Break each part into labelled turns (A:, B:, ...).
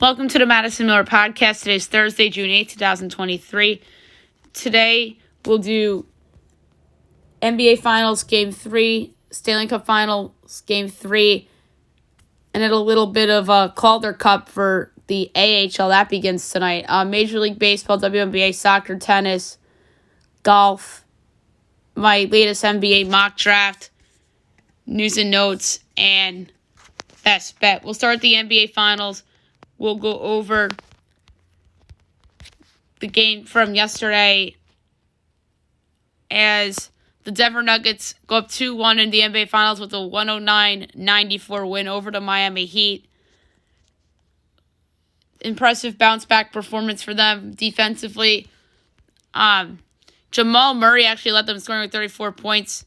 A: Welcome to the Madison Miller Podcast. Today is Thursday, June 8th, 2023. Today, we'll do NBA Finals Game 3, Stanley Cup Finals Game 3, and a little bit of a Calder Cup for the AHL. That begins tonight. Major League Baseball, WNBA, soccer, tennis, golf, my latest NBA mock draft, news and notes, and best bet. We'll start the NBA Finals. We'll go over the game from yesterday as the Denver Nuggets go up 2-1 in the NBA Finals with a 109-94 win over the Miami Heat. Impressive bounce-back performance for them defensively. Jamal Murray actually led them scoring with 34 points.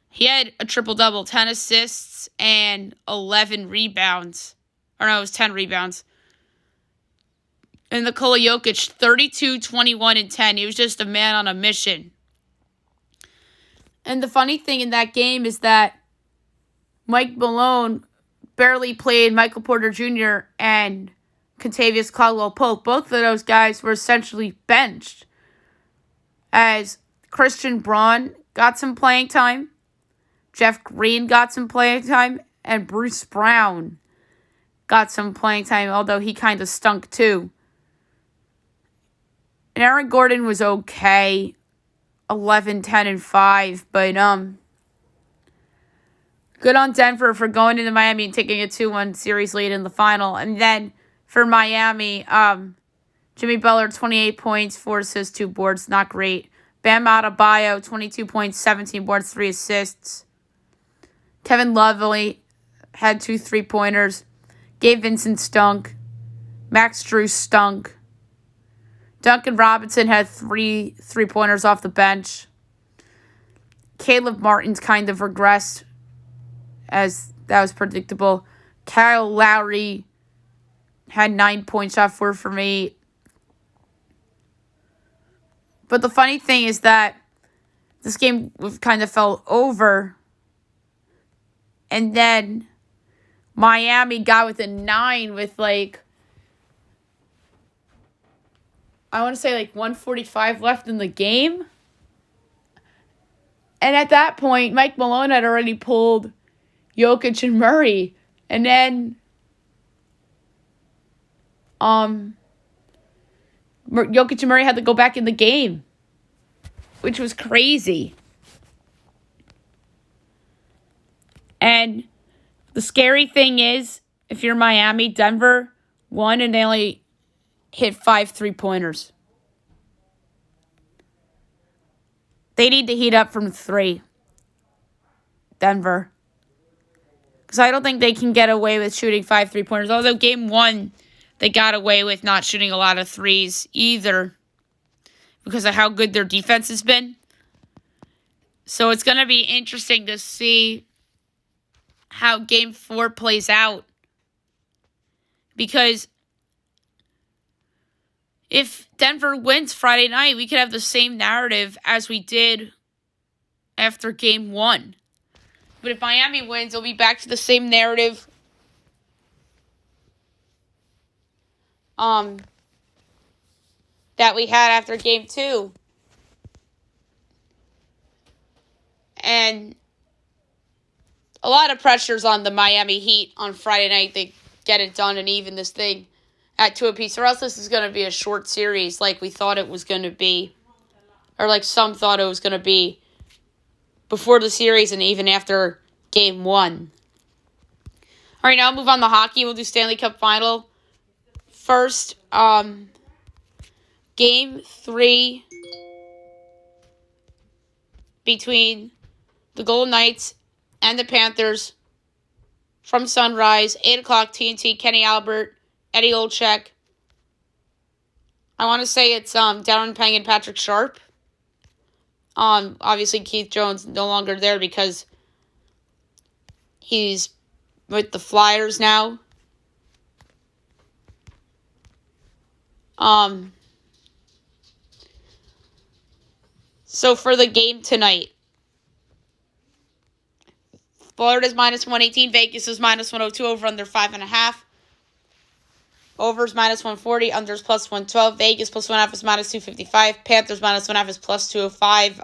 A: He had a triple-double, 10 assists and 11 rebounds. Or no, it was 10 rebounds. And Nikola Jokic, 32, 21, and 10. He was just a man on a mission. And the funny thing in that game is that Mike Malone barely played Michael Porter Jr. and Kentavious Caldwell-Pope. Both of those guys were essentially benched. As Christian Braun got some playing time, Jeff Green got some playing time, and Bruce Brown got some playing time, although he kind of stunk too. And Aaron Gordon was okay, 11, 10, and 5, but good on Denver for going into Miami and taking a 2-1 series lead in the final. And then for Miami, Jimmy Butler, 28 points, 4 assists, 2 boards, not great. Bam Adebayo, 22 points, 17 boards, 3 assists. Kevin Love only had 2 3-pointers. Gabe Vincent stunk. Max Drew stunk. Duncan Robinson had 3 3-pointers off the bench. Caleb Martin's kind of regressed, as that was predictable. Kyle Lowry had 9 points, shot 4 from 8. But the funny thing is that this game kind of fell over. And then Miami got within 9 with I want to say 1:45 left in the game. And at that point, Mike Malone had already pulled Jokic and Murray. And then Jokic and Murray had to go back in the game, which was crazy. And the scary thing is, if you're Miami, Denver won and they only hit 5 3-pointers. They need to heat up from 3. Denver. Because I don't think they can get away with shooting 5 3-pointers. Although game 1, they got away with not shooting a lot of threes either, because of how good their defense has been. So it's going to be interesting to see how game 4 plays out. Because if Denver wins Friday night, we could have the same narrative as we did after game 1. But if Miami wins, it'll be back to the same narrative that we had after game 2. And a lot of pressures on the Miami Heat on Friday night. They get it done and even this thing at 2 apiece, or else this is going to be a short series like we thought it was going to be, or like some thought it was going to be before the series and even after game 1. All right, now I'll move on to hockey. We'll do Stanley Cup Final. First, game 3 between the Golden Knights and the Panthers from Sunrise, 8 o'clock, TNT, Kenny Albert, Eddie Olczyk. I want to say it's Darren Pang and Patrick Sharp. Obviously, Keith Jones no longer there because he's with the Flyers now. So for the game tonight, Florida's minus 118. Vegas is minus 102 over under 5.5. Overs minus 140, unders plus 112, Vegas plus 1.5 is minus 255, Panthers minus 1.5 is plus 205.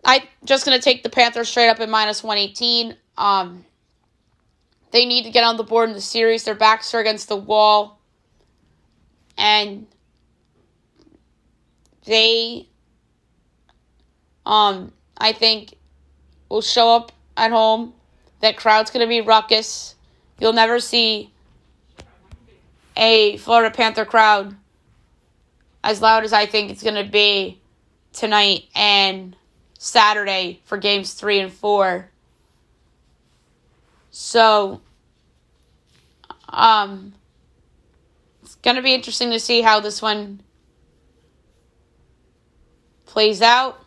A: I'm just going to take the Panthers straight up at minus 118. They need to get on the board in the series. Their backs are against the wall. And they, I think, will show up at home. That crowd's going to be ruckus. You'll never see a Florida Panther crowd as loud as I think it's going to be tonight and Saturday for games 3 and 4. So, it's going to be interesting to see how this one plays out.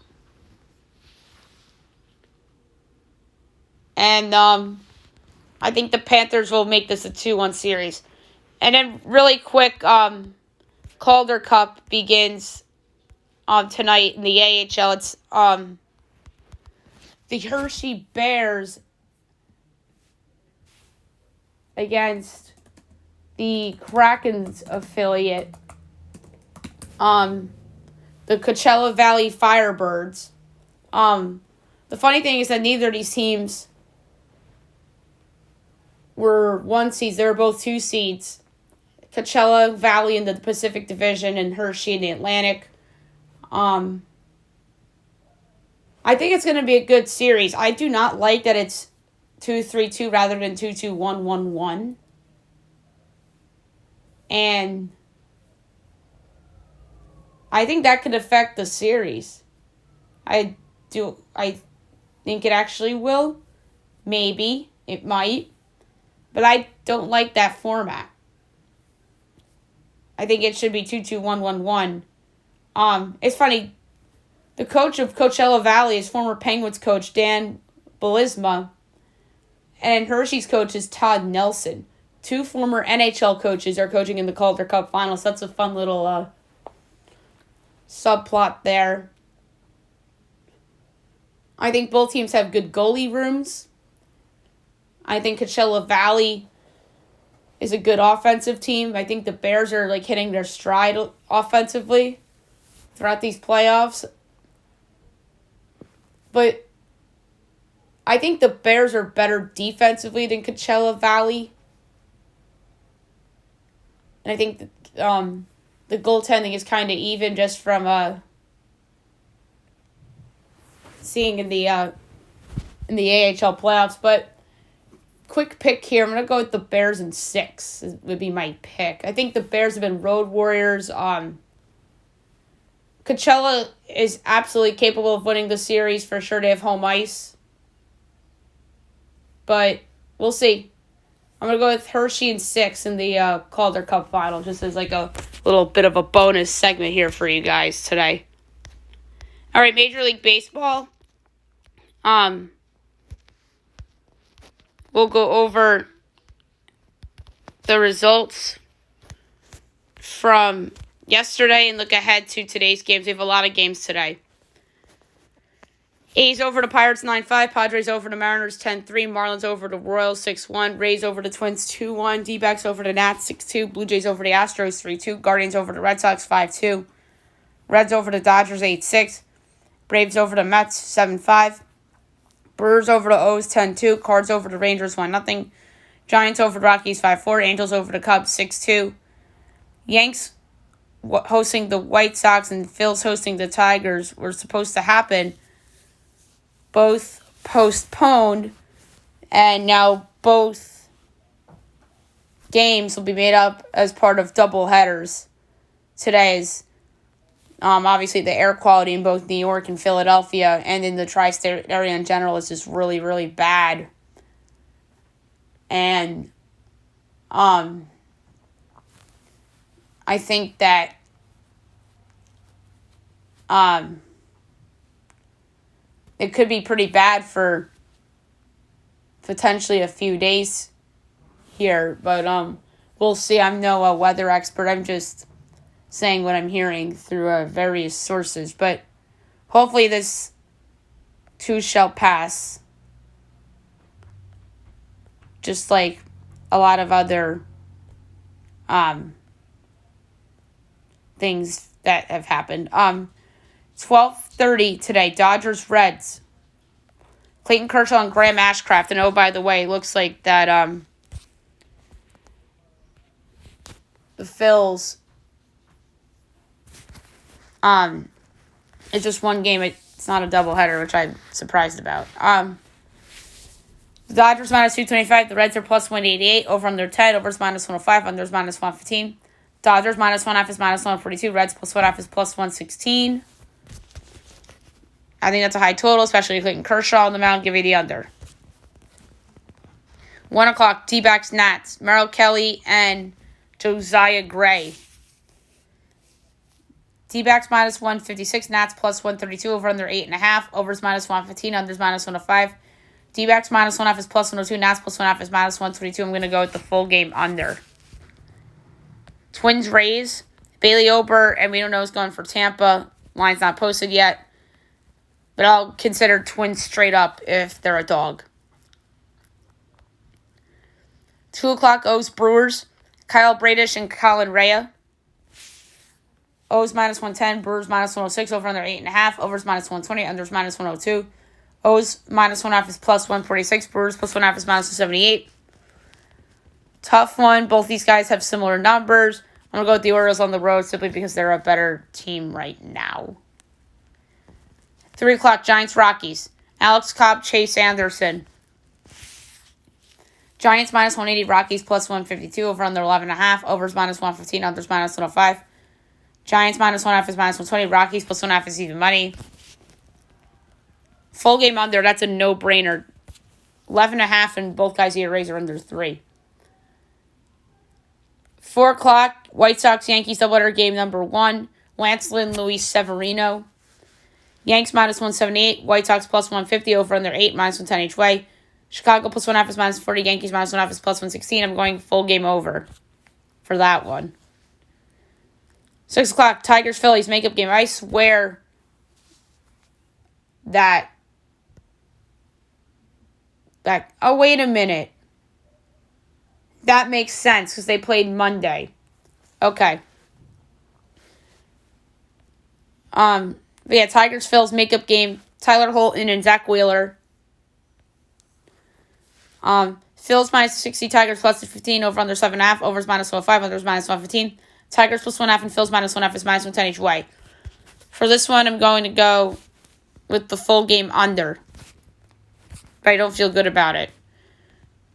A: And I think the Panthers will make this a 2-1 series. And then really quick, Calder Cup begins tonight in the AHL. It's the Hershey Bears against the Kraken's affiliate, the Coachella Valley Firebirds. The funny thing is that neither of these teams were 1 seeds. They were both 2 seeds. Coachella Valley in the Pacific Division and Hershey in the Atlantic. I think it's going to be a good series. I do not like that it's 2-3-2 rather than 2-2-1-1-1. And I think that could affect the series. I think it actually will. Maybe. It might. But I don't like that format. I think it should be 2-2-1-1-1. It's funny. The coach of Coachella Valley is former Penguins coach Dan Belisma. And Hershey's coach is Todd Nelson. 2 former NHL coaches are coaching in the Calder Cup Finals. That's a fun little subplot there. I think both teams have good goalie rooms. I think Coachella Valley is a good offensive team. I think the Bears are hitting their stride offensively throughout these playoffs. But I think the Bears are better defensively than Coachella Valley. And I think the goaltending is kind of even just from seeing in the AHL playoffs. But quick pick here. I'm going to go with the Bears in 6 would be my pick. I think the Bears have been road warriors. Coachella is absolutely capable of winning the series. For sure, they have home ice. But we'll see. I'm going to go with Hershey in 6 in the Calder Cup final, just as a little bit of a bonus segment here for you guys today. All right, Major League Baseball. We'll go over the results from yesterday and look ahead to today's games. We have a lot of games today. A's over to Pirates 9-5. Padres over to Mariners 10-3. Marlins over to Royals 6-1. Rays over to Twins 2-1. D-backs over to Nats 6-2. Blue Jays over to Astros 3-2. Guardians over to Red Sox 5-2. Reds over to Dodgers 8-6. Braves over to Mets 7-5. Brewers over to O's 10-2. Cards over to Rangers 1-0. Giants over to Rockies 5-4. Angels over to Cubs 6-2. Yanks hosting the White Sox and Phils hosting the Tigers were supposed to happen. Both postponed, and now both games will be made up as part of doubleheaders. Today's obviously the air quality in both New York and Philadelphia and in the tri-state area in general is just really, really bad. And I think that it could be pretty bad for potentially a few days here, but we'll see. I'm no weather expert. I'm just saying what I'm hearing through various sources, but hopefully this too shall pass. Just like a lot of other things that have happened. 12:30 today, Dodgers Reds. Clayton Kershaw and Graham Ashcraft. And oh, by the way, it looks like that the Phils it's just one game. It's not a doubleheader, which I'm surprised about. The Dodgers minus 225. The Reds are plus 188. Over under 10. Overs minus 105. Unders minus 115. Dodgers minus 1/2 is minus 142. Reds plus 1/2 is plus 116. I think that's a high total, especially Clayton Kershaw on the mound. Give you the under. 1 o'clock, D-backs Nats. Merrill Kelly and Josiah Gray. D-backs minus 156. Nats plus 132. Over under 8.5. Overs minus 115. Unders minus 105. D-backs minus 1/2 is plus 102. Nats plus 1/2 is minus 122. I'm going to go with the full game under. Twins Rays. Bailey Ober, and we don't know who's going for Tampa. Line's not posted yet. But I'll consider Twins straight up if they're a dog. 2 o'clock, O's Brewers. Kyle Bradish and Colin Rea. O's minus 110. Brewers minus 106. Over under 8.5. Overs minus 120. Unders minus 102. O's minus 1/2 is plus 146. Brewers plus 1/2 is minus 178. Tough one. Both these guys have similar numbers. I'm going to go with the Orioles on the road simply because they're a better team right now. 3 o'clock, Giants Rockies. Alex Cobb, Chase Anderson. Giants minus 180. Rockies plus 152. Over under 11.5. Overs minus 115. Unders minus 105. Giants minus 1/2 is minus 120. Rockies plus 1/2 is even money. Full game under. That's a no-brainer. 11.5 and both guys here raise are under 3. 4 o'clock, White Sox Yankees doubleheader game number 1. Lance Lynn, Luis Severino. Yanks minus 178. White Sox plus 150. Over under 8. Minus 110 each way. Chicago plus 1/2 is minus 40. Yankees minus 1/2 is plus 116. I'm going full game over for that one. 6 o'clock, Tigers Phillies makeup game. I swear that. Oh, wait a minute. That makes sense because they played Monday. Okay. But yeah, Tigers Phillies makeup game. Tyler Holton and Zach Wheeler. Phillies minus 60. Tigers plus 15. Over under 7.5. Overs minus 105. Unders minus 115. Tigers plus 1/2 and Phillies minus 1/2 is minus 110 each way. For this one, I'm going to go with the full game under. But I don't feel good about it.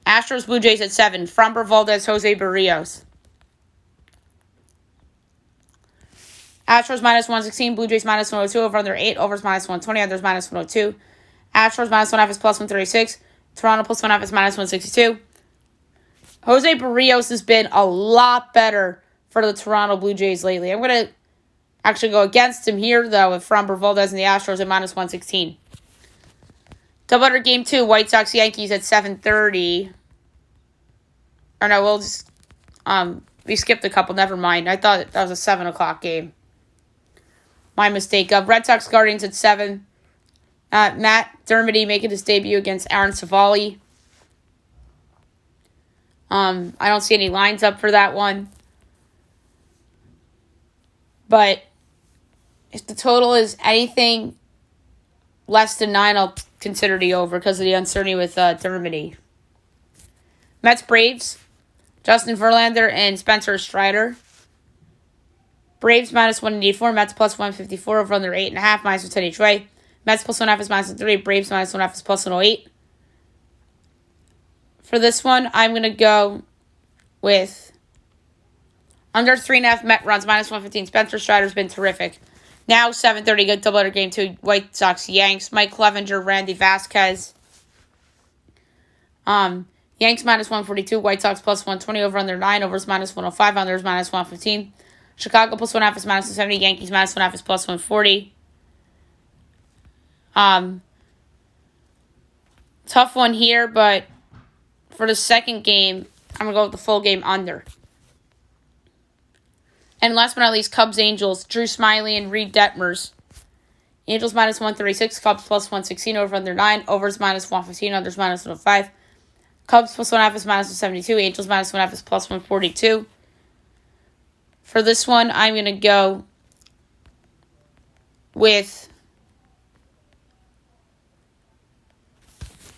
A: Astros Blue Jays at 7. Framber Valdez, Jose Barrios. Astros minus 116. Blue Jays minus 102. Over under 8. Overs minus 120. Unders minus 102. Astros minus 1/2 is plus 136. Toronto plus 1/2 is minus 162. Jose Barrios has been a lot better for the Toronto Blue Jays lately. I'm going to actually go against him here, though, with Framber Valdez and the Astros at minus 116. Doubleheader game 2, White Sox Yankees at 7:30. Or no, we'll just we skipped a couple. Never mind. I thought that was a 7 o'clock game. My mistake. Red Sox Guardians at 7. Matt Dermody making his debut against Aaron Savali. I don't see any lines up for that one. But if the total is anything less than 9, I'll consider the over because of the uncertainty with Dermody. Mets Braves. Justin Verlander and Spencer Strider. Braves minus 184. Mets plus 154. Over under 8.5. Minus 110 each way. Mets plus 1/2 is minus 3. Braves minus 1/2 is plus 108. For this one, I'm going to go with under 3.5 Met runs, minus 115. Spencer Strider's been terrific. Now 7:30, good doubleheader game 2. White Sox Yanks. Mike Clevenger, Randy Vasquez. Yanks minus 142. White Sox plus 120. Over under 9. Overs minus 105. Unders minus 115. Chicago plus 1/2 is minus 170. Yankees minus 1/2 is plus 140. Tough one here, but for the second game, I'm going to go with the full game under. And last but not least, Cubs Angels. Drew Smyly and Reed Detmers. Angels minus 136. Cubs plus 116. Over under 9. Overs minus 115. Unders minus 105. Cubs plus 1.5 is minus 172. Angels minus 1.5 is plus 142. For this one, I'm going to go with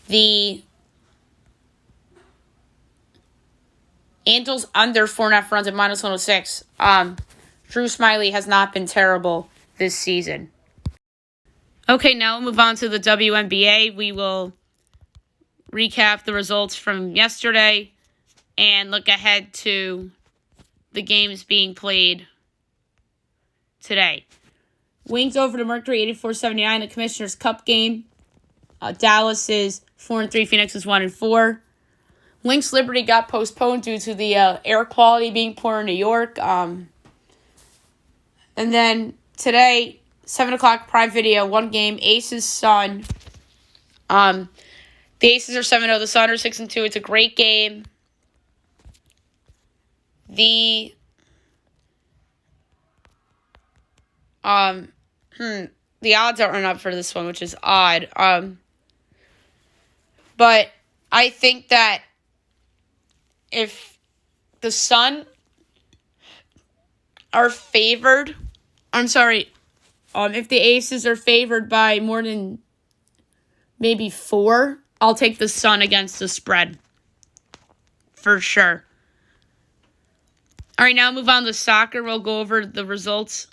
A: the Angels under 4.5 runs at minus 106. Drew Smyly has not been terrible this season. Okay, now we'll move on to the WNBA. We will recap the results from yesterday and look ahead to the games being played today. Wings over to Mercury, 84-79, the Commissioner's Cup game. Dallas is 4-3, Phoenix is 1-4. Lynx Liberty got postponed due to the air quality being poor in New York. And then today, 7 o'clock Prime Video, one game, Aces Sun. The Aces are 7-0, the Sun are 6-2. It's a great game. The odds aren't up for this one, which is odd. But I think that if the Sun are favored, if the Aces are favored by more than maybe 4, I'll take the Sun against the spread. For sure. All right, now move on to soccer. We'll go over the results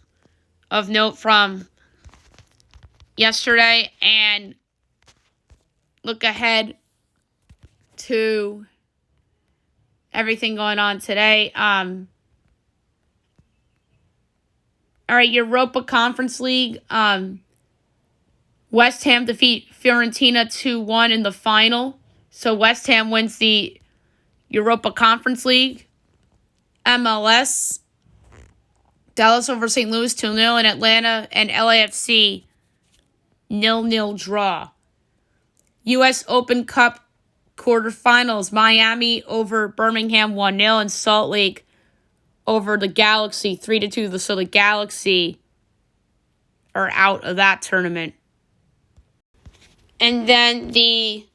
A: of note from yesterday and look ahead to everything going on today. All right, Europa Conference League. West Ham defeat Fiorentina 2-1 in the final. So West Ham wins the Europa Conference League. MLS. Dallas over St. Louis 2-0, and Atlanta and LAFC 0-0 draw. U.S. Open Cup quarterfinals. Miami over Birmingham 1-0, and Salt Lake over the Galaxy 3-2. So the Galaxy are out of that tournament. And then the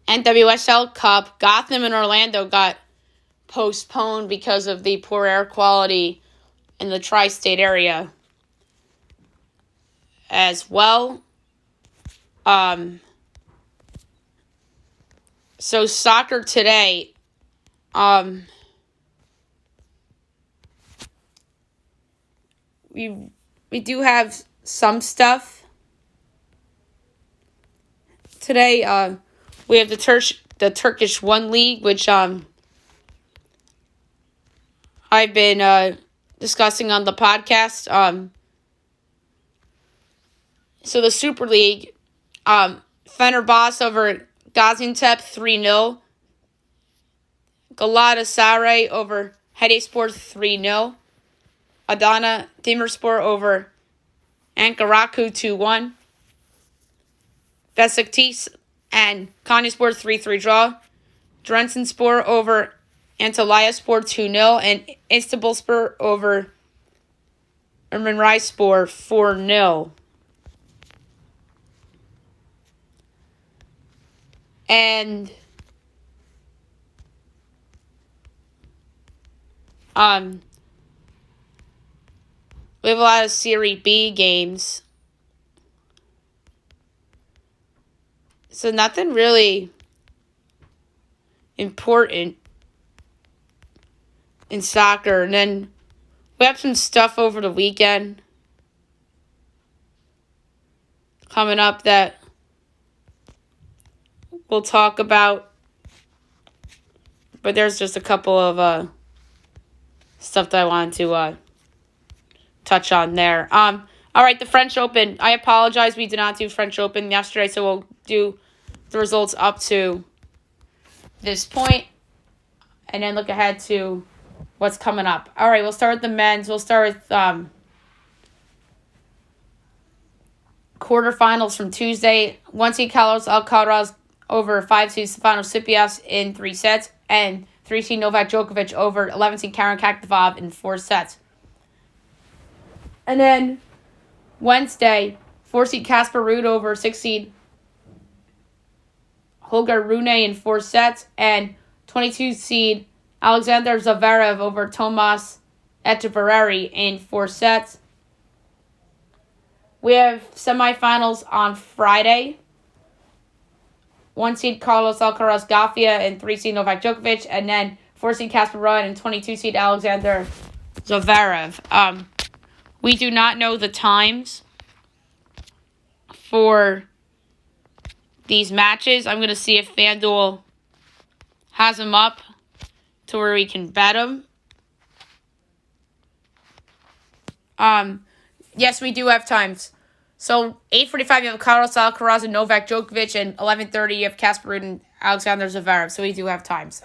A: NWSL Cup, Gotham and Orlando got postponed because of the poor air quality in the tri-state area as well. So soccer today, we do have some stuff today. We have the Turkish One League, which I've been discussing on the podcast. So the Super League, Fenerbahce over Gaziantep 3-0. Galatasaray over Hatayspor 3-0. Adana Demirspor over Ankaraku 2-1. Besiktas and Konyaspor 3-3 draw. Drensenspor over Antalyaspor 2-0. And Istanbulspor over Ermenrispor 4-0. And we have a lot of Serie B games. So nothing really important in soccer. And then we have some stuff over the weekend coming up that we'll talk about. But there's just a couple of stuff that I wanted to touch on there. All right, the French Open. I apologize, we did not do French Open yesterday, so we'll do the results up to this point and then look ahead to what's coming up. All right, we'll start with the men's. We'll start with quarterfinals from Tuesday. 1-seed Carlos Alcaraz over 5-seed Stefanos Tsitsipas in 3 sets, and 3-seed Novak Djokovic over 11-seed Karen Khachanov in 4 sets. And then Wednesday, 4-seed Casper Ruud over 6-seed Holger Rune in 4 sets. And 22 seed Alexander Zverev over Tomas Echeverry in 4 sets. We have semifinals on Friday. 1 seed Carlos Alcaraz Gafia and 3 seed Novak Djokovic. And then 4 seed Casper Ruud and 22 seed Alexander Zverev. We do not know the times for these matches. I'm going to see if FanDuel has them up to where we can bet them. Yes, we do have times. So 8:45 you have Carlos Alcaraz and Novak Djokovic, and 11:30 you have Casper Ruud and Alexander Zverev. So we do have times.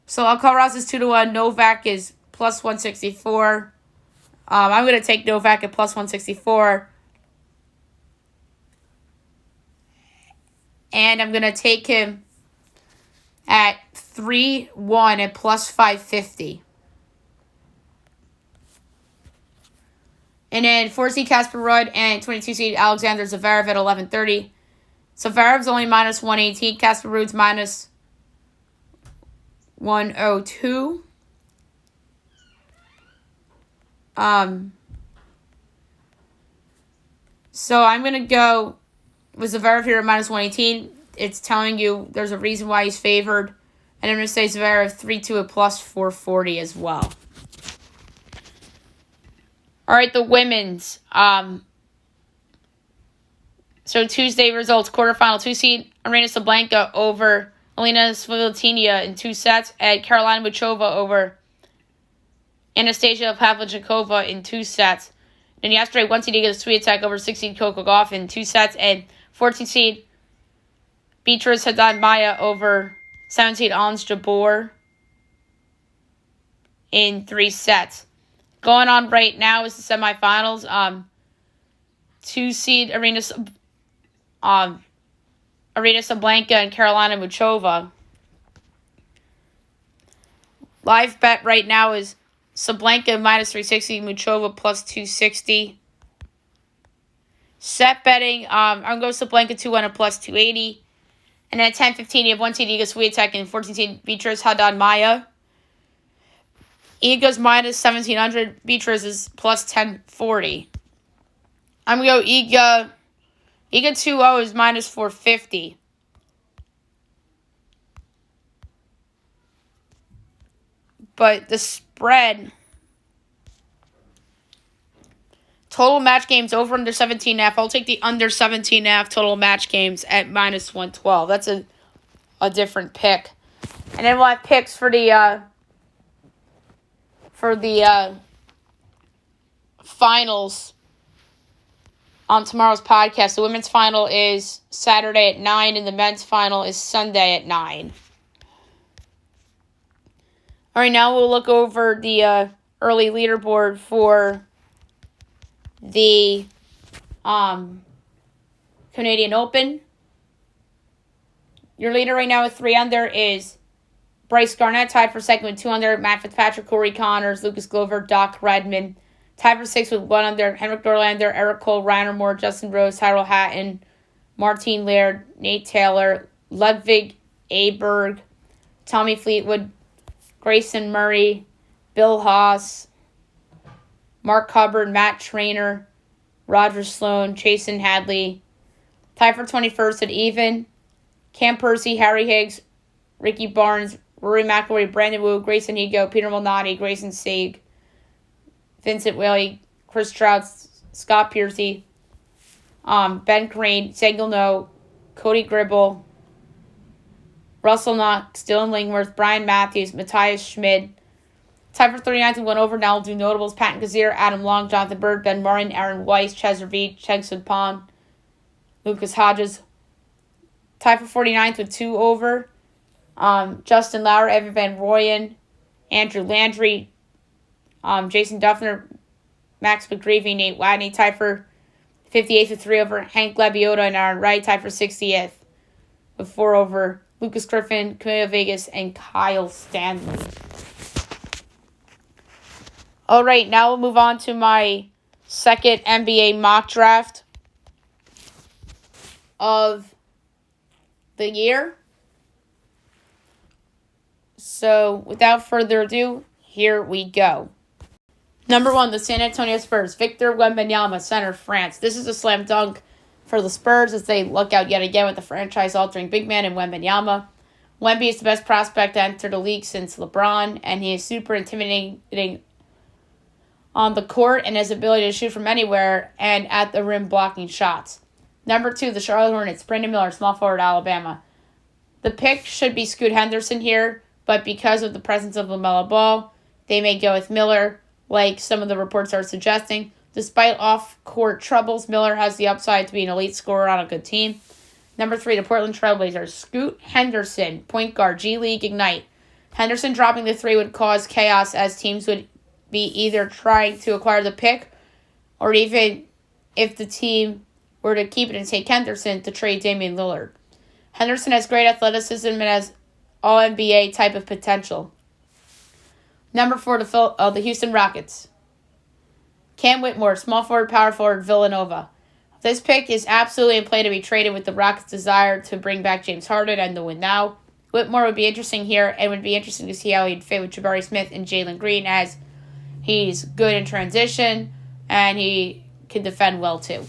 A: So Alcaraz is 2-1. Novak is plus 164. I'm going to take Novak at plus 164. And I'm going to take him at 3-1 at plus 550. And then 4 seed Casper Ruud and 22 seed Alexander Zverev at 11:30. Zverev's only minus 118. Casper Ruud's minus 102. So I'm going to go with Zverev here at minus 118. It's telling you there's a reason why he's favored. And I'm going to say Zverev 3-2 at plus 440 as well. All right, the women's. So Tuesday results, quarterfinal 2 seed Aryna Sabalenka over Elena Svitolina in 2 sets, and Karolina Muchova over Anastasia Pavlyuchenkova in 2 sets. Then yesterday, 1 seed Iga Swiatek over 6 seed Coco Gauff in 2 sets, and 14 seed Beatriz Haddad Maia over 7 seed Ons Jabeur in 3 sets. Going on right now is the semifinals. 2 seed Aryna Sabalenka and Karolina Muchova. Live bet right now is Sabalenka minus 360, Muchova plus 260. Set betting, I'm going to go Sabalenka 2-1 at plus 280. And then at 10:15, you have 1 seed Iga Swiatek and 14 seed Beatriz Haddad Maia. Iga's minus 1,700. Beatriz is plus 1040. I'm going to go Iga. Iga 2-0 is minus 450. But the spread, total match games over under 17.5. I'll take the under 17.5 total match games at minus 112. That's a different pick. And then we'll have picks for the finals on tomorrow's podcast. The women's final is Saturday at 9, and the men's final is Sunday at 9. All right, now we'll look over the early leaderboard for the Canadian Open. Your leader right now with 3 under is Bryce Garnett, tied for second with 2 under. Matt Fitzpatrick, Corey Connors, Lucas Glover, Doc Redman. Tied for 6 with 1 under. Henrik Norlander, Eric Cole, Ryan Moore, Justin Rose, Tyrell Hatton, Martine Laird, Nate Taylor, Ludwig Aberg, Tommy Fleetwood, Grayson Murray, Bill Haas, Mark Hubbard, Matt Trainer, Roger Sloan, Chasen Hadley. Tied for 21st at even. Cam Percy, Harry Higgs, Ricky Barnes, Rory McIlroy, Brandon Wu, Grayson Higo, Peter Malnati, Grayson Sieg, Vincent Whaley, Chris Trout, Scott Piercy, Ben Crane, Sagal No, Cody Gribble, Russell Knox, Dylan Lingworth, Brian Matthews, Matthias Schmid. Tied for 39th and 1 over. Now we'll do notables: Patton Kazir, Adam Long, Jonathan Bird, Ben Martin, Aaron Weiss, Chaz Reed, Cheng Sun Pon, Lucas Hodges. Tied for 49th with 2 over. Justin Lauer, Evan Van Rooyen, Andrew Landry, Jason Duffner, Max McGreevy, Nate Wadney. Tied for 58th with 3 over. Hank Lebioda and Aaron Wright. Tied for 60th with 4 over. Lucas Griffin, Camilo Vegas, and Kyle Stanley. All right, now we'll move on to my second NBA mock draft of the year. So, without further ado, here we go. Number 1, the San Antonio Spurs. Victor Wembanyama, center, France. This is a slam dunk for the Spurs as they look out yet again with the franchise-altering big man in Wembanyama. Wemby is the best prospect to enter the league since LeBron, and he is super intimidating on the court and his ability to shoot from anywhere and at the rim blocking shots. Number 2, the Charlotte Hornets. Brandon Miller, small forward, Alabama. The pick should be Scoot Henderson here, but because of the presence of LaMelo Ball, they may go with Miller, like some of the reports are suggesting. Despite off-court troubles, Miller has the upside to be an elite scorer on a good team. Number 3, the Portland Trailblazers. Scoot Henderson, point guard, G League Ignite. Henderson dropping the 3 would cause chaos as teams would be either trying to acquire the pick or even if the team were to keep it and take Henderson to trade Damian Lillard. Henderson has great athleticism and has all-NBA type of potential. Number 4, the Houston Rockets. Cam Whitmore, small forward, power forward, Villanova. This pick is absolutely in play to be traded with the Rockets' desire to bring back James Harden and the win now. Whitmore would be interesting here and would be interesting to see how he'd fit with Jabari Smith and Jalen Green as he's good in transition and he can defend well too.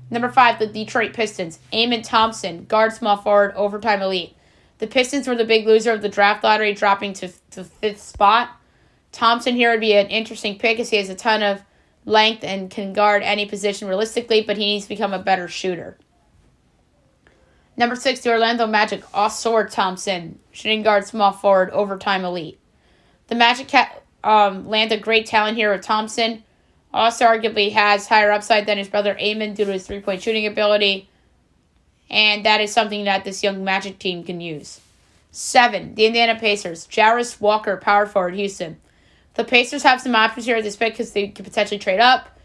A: Number 5, the Detroit Pistons. Amen Thompson, guard, small forward, overtime elite. The Pistons were the big loser of the draft lottery, dropping to 5th spot. Thompson here would be an interesting pick as he has a ton of length and can guard any position realistically, but he needs to become a better shooter. Number 6, the Orlando Magic. Osor Thompson, shooting guard, small forward, overtime elite. The Magic landed great talent here with Thompson. Also arguably has higher upside than his brother Amen due to his three-point shooting ability, and that is something that this young Magic team can use. 7, the Indiana Pacers. Jarris Walker, power forward, Houston. The Pacers have some options here at this pick because they could potentially trade up.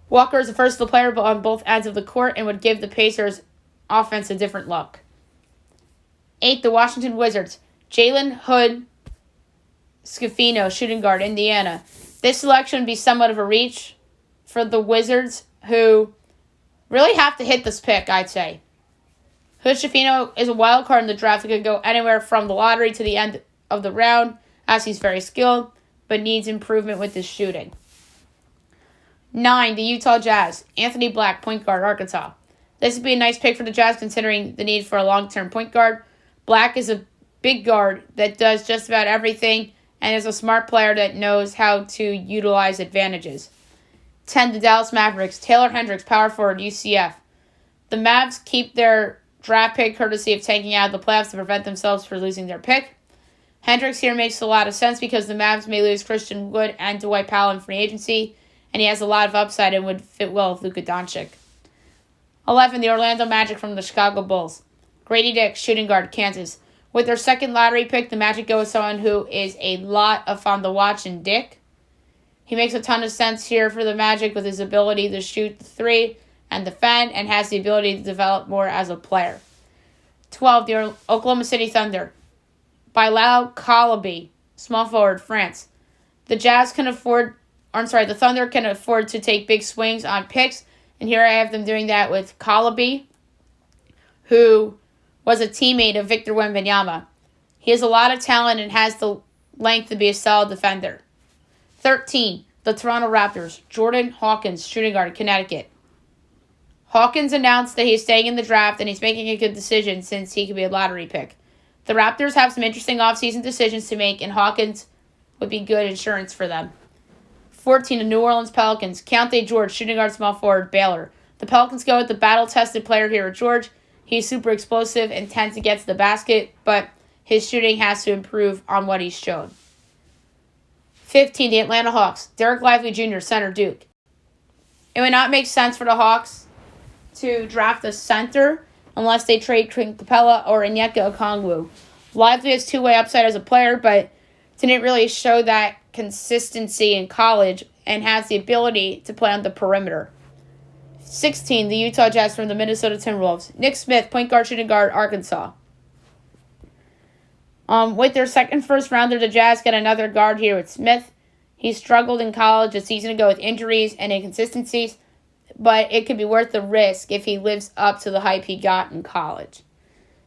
A: Walker is a versatile player on both ends of the court and would give the Pacers offense a different look. 8, the Washington Wizards. Jalen Hood Scafino, shooting guard, Indiana. This selection would be somewhat of a reach for the Wizards, who really have to hit this pick, I'd say. Hood Scafino is a wild card in the draft that could go anywhere from the lottery to the end of the round, as he's very skilled, but needs improvement with his shooting. 9, the Utah Jazz. Anthony Black, point guard, Arkansas. This would be a nice pick for the Jazz considering the need for a long-term point guard. Black is a big guard that does just about everything and is a smart player that knows how to utilize advantages. 10, the Dallas Mavericks. Taylor Hendricks, power forward, UCF. The Mavs keep their draft pick courtesy of tanking out of the playoffs to prevent themselves from losing their pick. Hendricks here makes a lot of sense because the Mavs may lose Christian Wood and Dwight Powell in free agency, and he has a lot of upside and would fit well with Luka Doncic. 11, the Orlando Magic from the Chicago Bulls. Grady Dick, shooting guard, Kansas. With their second lottery pick, the Magic go with someone who is a lot of fun to watch in Dick. He makes a ton of sense here for the Magic with his ability to shoot the 3 and defend, and has the ability to develop more as a player. 12, the Oklahoma City Thunder. Bilal Kalabi, small forward, France. The Thunder can afford to take big swings on picks, and here I have them doing that with Kalabi, who was a teammate of Victor Wembanyama. He has a lot of talent and has the length to be a solid defender. 13, the Toronto Raptors. Jordan Hawkins, shooting guard, Connecticut. Hawkins announced that he's staying in the draft and he's making a good decision since he could be a lottery pick. The Raptors have some interesting offseason decisions to make, and Hawkins would be good insurance for them. 14, the New Orleans Pelicans. Keontae George, shooting guard, small forward, Baylor. The Pelicans go with the battle-tested player here with George. He's super explosive and tends to get to the basket, but his shooting has to improve on what he's shown. 15, the Atlanta Hawks. Derek Lively Jr., center, Duke. It would not make sense for the Hawks to draft a center unless they trade Clint Capella or Onyeka Okongwu. Lively has two-way upside as a player, but didn't really show that consistency in college and has the ability to play on the perimeter. 16, the Utah Jazz from the Minnesota Timberwolves. Nick Smith, point guard, shooting guard, Arkansas. With their second first rounder, the Jazz get another guard here with Smith. He struggled in college a season ago with injuries and inconsistencies, but it could be worth the risk if he lives up to the hype he got in college.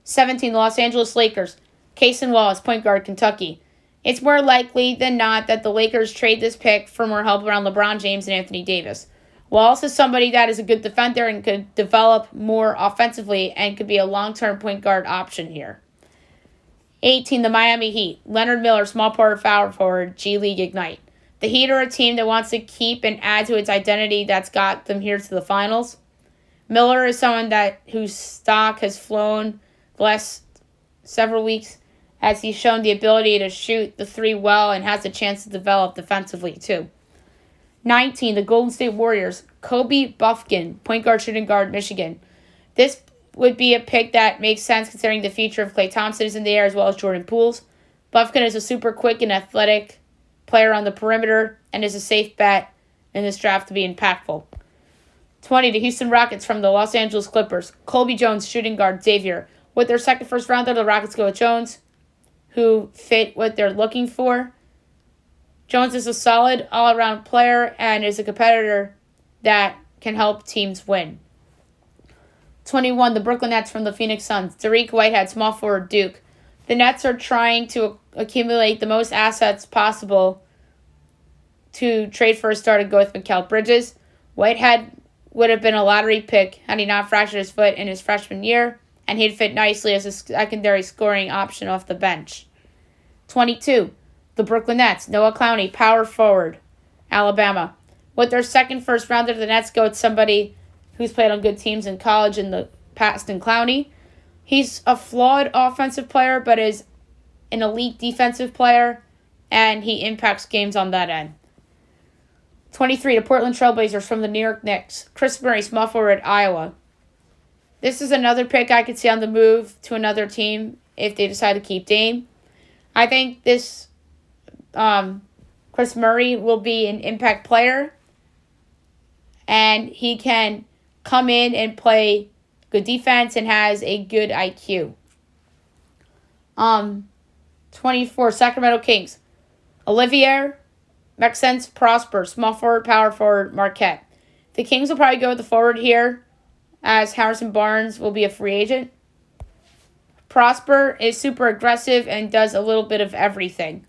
A: 17, the Los Angeles Lakers. Cason Wallace, point guard, Kentucky. It's more likely than not that the Lakers trade this pick for more help around LeBron James and Anthony Davis. Wallace is somebody that is a good defender and could develop more offensively and could be a long-term point guard option here. 18, the Miami Heat. Leonard Miller, small forward, power forward, G League Ignite. The Heat are a team that wants to keep and add to its identity that's got them here to the finals. Miller is someone whose stock has flown the last several weeks as he's shown the ability to shoot the three well and has a chance to develop defensively too. 19, the Golden State Warriors. Kobe Buffkin, point guard, shooting guard, Michigan. This would be a pick that makes sense considering the future of Klay Thompson is in the air as well as Jordan Poole's. Buffkin is a super quick and athletic player on the perimeter and is a safe bet in this draft to be impactful. 20, the Houston Rockets from the Los Angeles Clippers. Colby Jones, shooting guard, Xavier. With their second first rounder, the Rockets go with Jones, who fit what they're looking for. Jones is a solid all-around player and is a competitor that can help teams win. 21, the Brooklyn Nets from the Phoenix Suns. Dariq Whitehead, small forward, Duke. The Nets are trying to accumulate the most assets possible to trade for a star to go with Mikal Bridges. Whitehead would have been a lottery pick had he not fractured his foot in his freshman year, and he'd fit nicely as a secondary scoring option off the bench. 22, the Brooklyn Nets. Noah Clowney, power forward, Alabama. With their second first rounder, the Nets go with somebody who's played on good teams in college in the past in Clowney. He's a flawed offensive player, but is an elite defensive player, and he impacts games on that end. 23, the Portland Trailblazers from the New York Knicks. Chris Murray, small forward, Iowa. This is another pick I could see on the move to another team if they decide to keep Dame. I think this Chris Murray will be an impact player, and he can come in and play good defense and has a good IQ. 24, Sacramento Kings. Olivier Maxence Prosper, small forward, power forward, Marquette. The Kings will probably go with the forward here, as Harrison Barnes will be a free agent. Prosper is super aggressive and does a little bit of everything.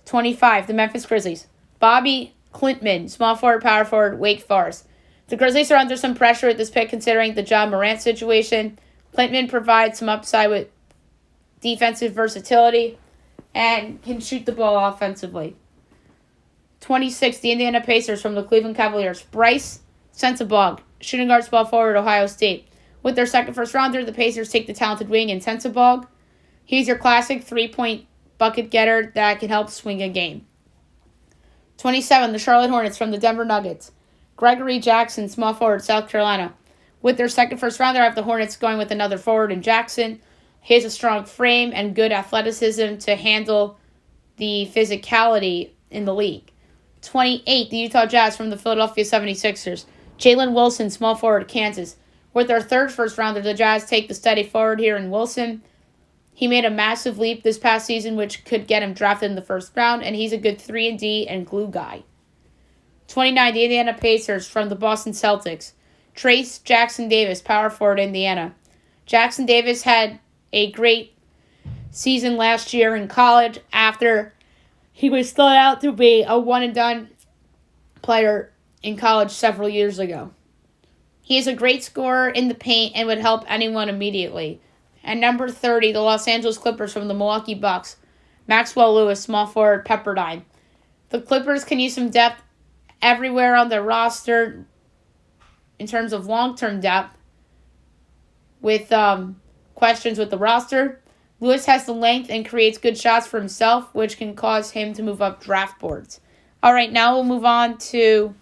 A: 25, the Memphis Grizzlies. Bobby Klintman, small forward, power forward, Wake Forest. The Grizzlies are under some pressure with this pick considering the John Morant situation. Klintman provides some upside with defensive versatility and can shoot the ball offensively. 26, the Indiana Pacers from the Cleveland Cavaliers. Bryce Sensabaugh, shooting guard, small forward, Ohio State. With their second first rounder, the Pacers take the talented wing in Sensabaugh. He's your classic three-point bucket getter that can help swing a game. 27, the Charlotte Hornets from the Denver Nuggets. Gregory Jackson, small forward, South Carolina. With their second first rounder, I have the Hornets going with another forward in Jackson. He has a strong frame and good athleticism to handle the physicality in the league. 28, the Utah Jazz from the Philadelphia 76ers. Jalen Wilson, small forward, Kansas. With their third first rounder, the Jazz take the steady forward here in Wilson. He made a massive leap this past season, which could get him drafted in the first round, and he's a good 3-and-D and glue guy. 29, the Indiana Pacers from the Boston Celtics. Trace Jackson Davis, power forward, Indiana. Jackson Davis had a great season last year in college after he was thought out to be a one-and-done player in college several years ago. He is a great scorer in the paint and would help anyone immediately. And number 30, the Los Angeles Clippers from the Milwaukee Bucks. Maxwell Lewis, small forward, Pepperdine. The Clippers can use some depth everywhere on their roster in terms of long-term depth with questions with the roster. Lewis has the length and creates good shots for himself, which can cause him to move up draft boards. All right, now we'll move on to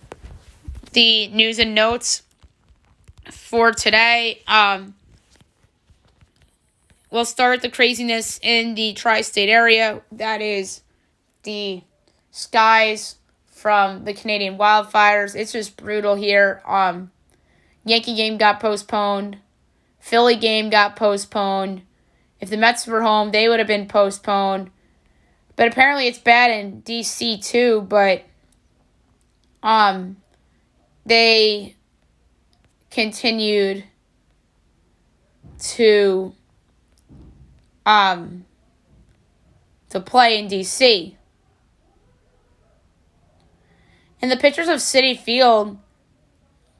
A: the news and notes for today. We'll start with the craziness in the tri-state area. That is the skies from the Canadian wildfires. It's just brutal here. Yankee game got postponed. Philly game got postponed. If the Mets were home, they would have been postponed. But apparently it's bad in D.C. too, but they continued to play in D.C. And the pictures of Citi Field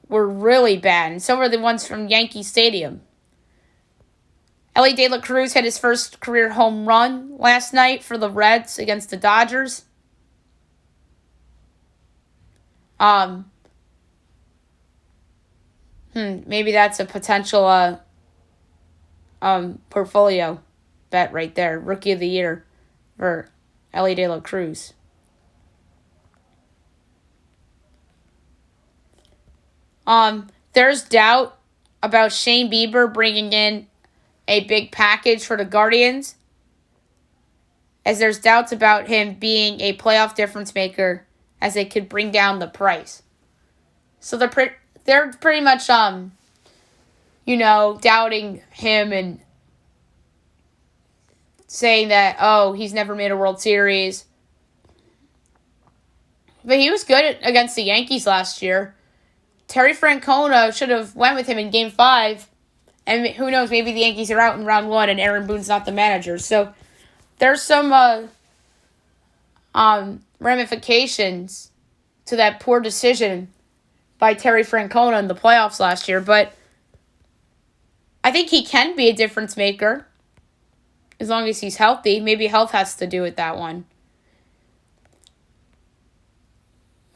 A: were really bad, and so were the ones from Yankee Stadium. Elly De La Cruz had his first career home run last night for the Reds against the Dodgers. Maybe that's a potential portfolio bet right there. Rookie of the Year for Elly De La Cruz. There's doubt about Shane Bieber bringing in a big package for the Guardians, as there's doubts about him being a playoff difference maker, as it could bring down the price. So they're pretty much doubting him and saying that, oh, he's never made a World Series. But he was good against the Yankees last year. Terry Francona should have went with him in Game 5. And who knows, maybe the Yankees are out in round 1 and Aaron Boone's not the manager. So there's some ramifications to that poor decision by Terry Francona in the playoffs last year. But I think he can be a difference maker as long as he's healthy. Maybe health has to do with that one.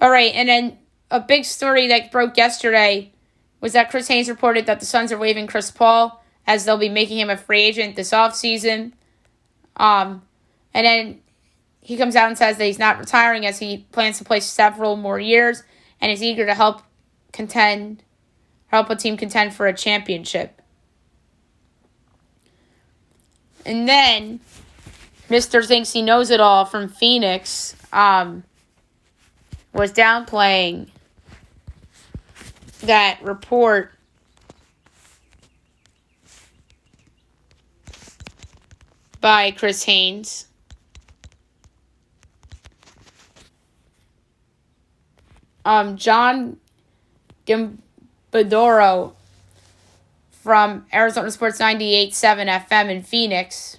A: All right, and then a big story that broke yesterday was that Chris Haynes reported that the Suns are waiving Chris Paul, as they'll be making him a free agent this offseason. And then he comes out and says that he's not retiring, as he plans to play several more years and is eager to help a team contend for a championship. And then Mr. Thinks He Knows It All from Phoenix was downplaying that report by Chris Haynes. John Gambadoro from Arizona Sports 98.7 FM in Phoenix.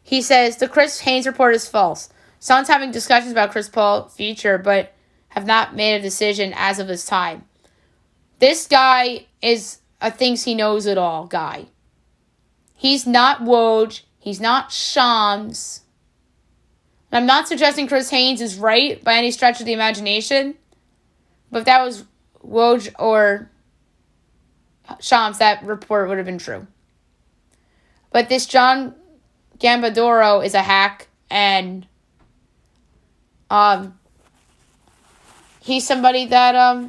A: He says, the Chris Haynes report is false. Suns having discussions about Chris Paul's future, but have not made a decision as of this time. This guy is a thinks he knows it all guy. He's not Woj. He's not Shams. And I'm not suggesting Chris Haynes is right by any stretch of the imagination. But if that was Woj or Shams, that report would have been true. But this John Gambadoro is a hack, and he's somebody that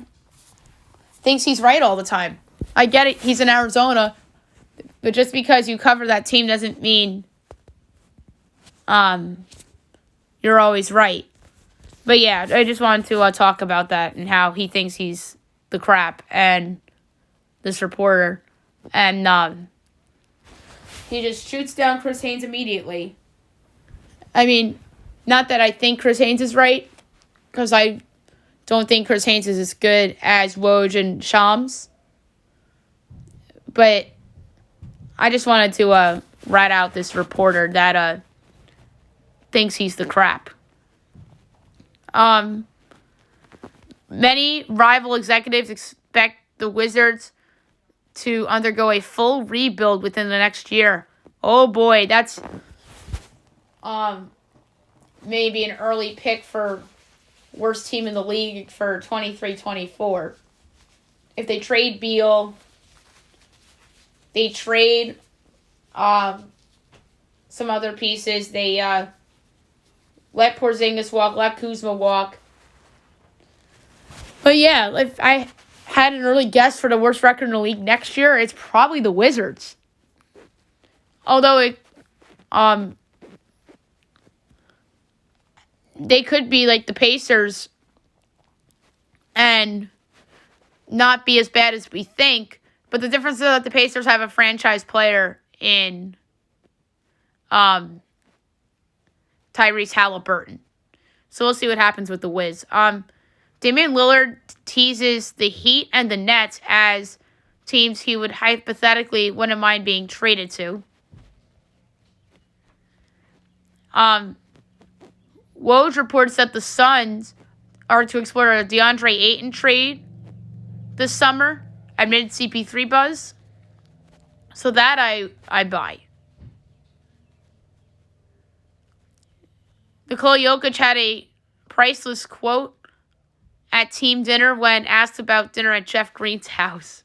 A: thinks he's right all the time. I get it, he's in Arizona, but just because you cover that team doesn't mean you're always right. But yeah, I just wanted to talk about that and how he thinks he's the crap, and this reporter, and he just shoots down Chris Haynes immediately. I mean, not that I think Chris Haynes is right, because I don't think Chris Haynes is as good as Woj and Shams. But I just wanted to rat out this reporter that thinks he's the crap. Many rival executives expect the Wizards to undergo a full rebuild within the next year. Oh boy, that's maybe an early pick for worst team in the league for 23-24. If they trade Beal, they trade some other pieces, they let Porzingis walk, let Kuzma walk. But yeah, if I had an early guess for the worst record in the league next year, it's probably the Wizards. Although they could be like the Pacers and not be as bad as we think. But the difference is that the Pacers have a franchise player in Tyrese Halliburton. So we'll see what happens with the Wiz. Damian Lillard teases the Heat and the Nets as teams he would hypothetically wouldn't mind being traded to. Woj reports that the Suns are to explore a DeAndre Ayton trade this summer amid CP3 buzz. So that I buy. Nikola Jokic had a priceless quote at team dinner when asked about dinner at Jeff Green's house.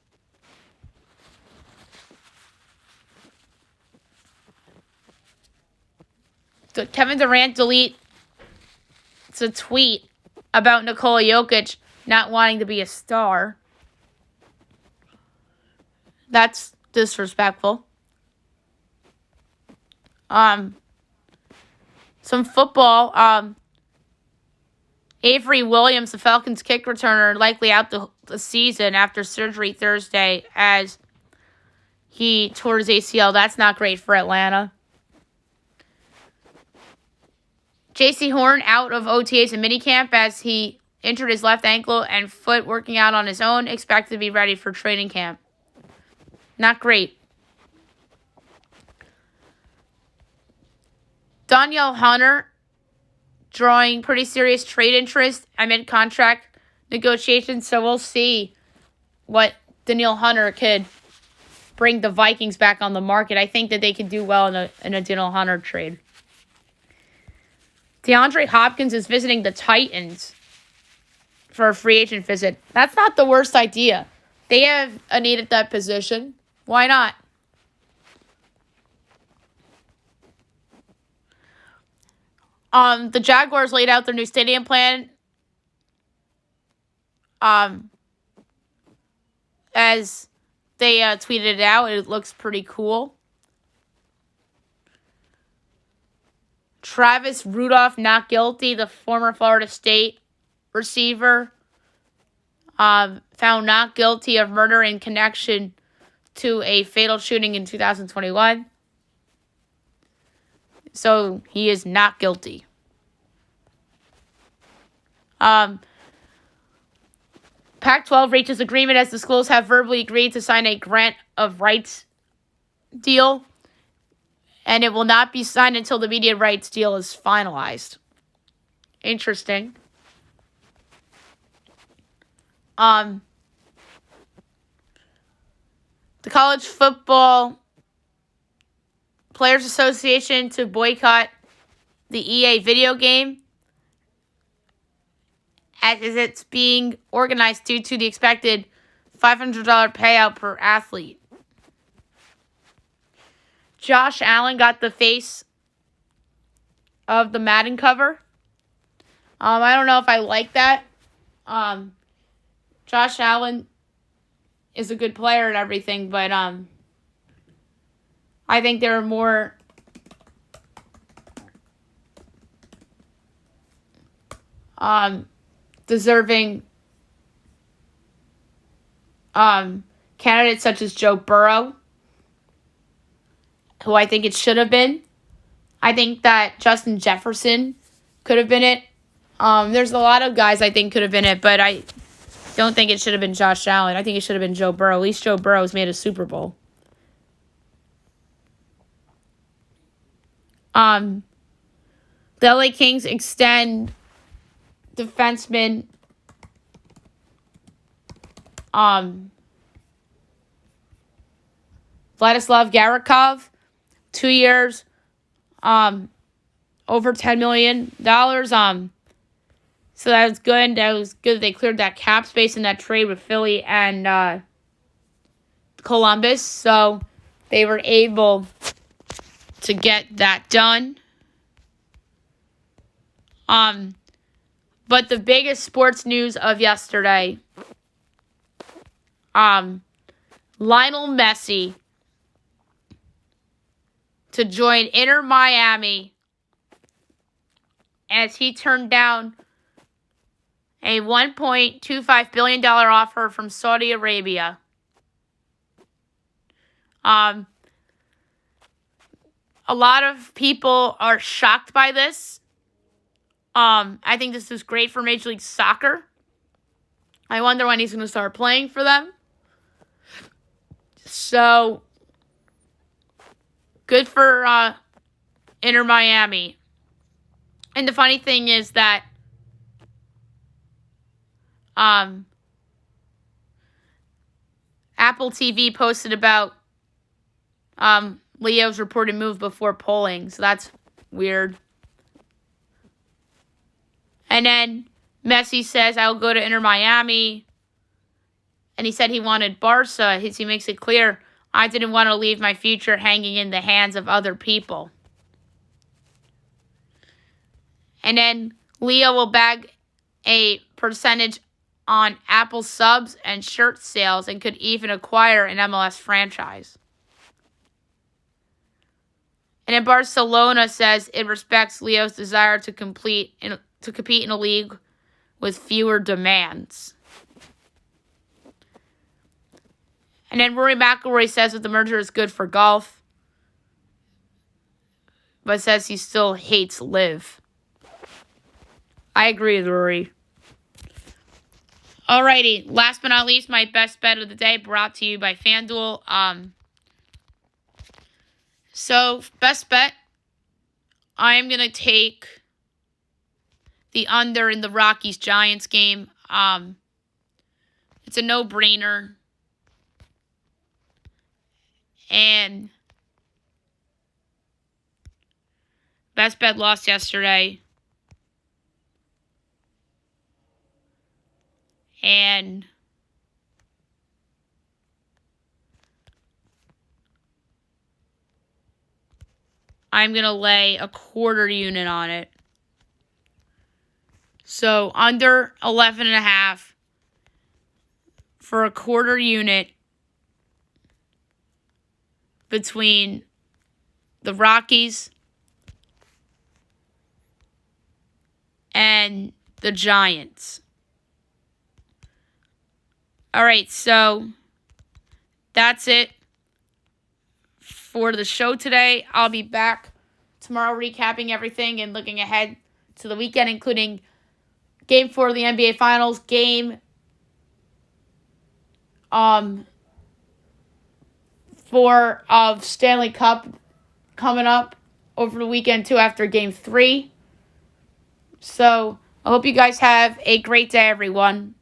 A: So Kevin Durant deletes a tweet about Nikola Jokic not wanting to be a star. That's disrespectful. Some football. Avery Williams, the Falcons kick returner, likely out the season after surgery Thursday as he tore his ACL. That's not great for Atlanta. J.C. Horn out of OTAs and minicamp as he injured his left ankle and foot working out on his own. Expected to be ready for training camp. Not great. Danielle Hunter drawing pretty serious trade interest amid contract negotiations, so we'll see what Danielle Hunter could bring the Vikings back on the market. I think that they could do well in a Danielle Hunter trade. DeAndre Hopkins is visiting the Titans for a free agent visit. That's not the worst idea. They have a need at that position. Why not? The Jaguars laid out their new stadium plan. As they tweeted it out, it looks pretty cool. Travis Rudolph not guilty. The former Florida State receiver found not guilty of murder in connection to a fatal shooting in 2021. So he is not guilty. Pac-12 reaches agreement as the schools have verbally agreed to sign a grant of rights deal, and it will not be signed until the media rights deal is finalized. Interesting. The College Football Players Association to boycott the EA video game as it's being organized due to the expected $500 payout per athlete. Josh Allen got the face of the Madden cover. I don't know if I like that. Josh Allen is a good player and everything, but I think there are more deserving candidates such as Joe Burrow, who I think it should have been. I think that Justin Jefferson could have been it. There's a lot of guys I think could have been it, but I don't think it should have been Josh Allen. I think it should have been Joe Burrow. At least Joe Burrow's made a Super Bowl. The LA Kings extend defenseman Vladislav Garakov, 2 years, over $10 million. So that was good. That was good. They cleared that cap space in that trade with Philly and Columbus. So they were able to get that done. But the biggest sports news of yesterday, Lionel Messi to join Inter Miami as he turned down a $1.25 billion offer from Saudi Arabia. A lot of people are shocked by this. I think this is great for Major League Soccer. I wonder when he's going to start playing for them. So, good for Inter Miami. And the funny thing is that Apple TV posted about Leo's reported move before polling, so that's weird. And then Messi says, I'll go to Inter Miami. And he said he wanted Barca. He makes it clear, I didn't want to leave my future hanging in the hands of other people. And then Leo will bag a percentage on Apple subs and shirt sales and could even acquire an MLS franchise. And then Barcelona says it respects Leo's desire to compete in a league with fewer demands. And then Rory McIlroy says that the merger is good for golf, but says he still hates LIV. I agree with Rory. Alrighty, last but not least, my best bet of the day brought to you by FanDuel. So, best bet, I am going to take the under in the Rockies-Giants game. It's a no-brainer. And best bet lost yesterday. And I'm going to lay a quarter unit on it. So under 11.5 for a quarter unit between the Rockies and the Giants. All right, so that's it for the show today. I'll be back tomorrow recapping everything and looking ahead to the weekend, including Game 4 of the NBA Finals, Game 4 of Stanley Cup coming up over the weekend, too, after Game 3. So I hope you guys have a great day, everyone.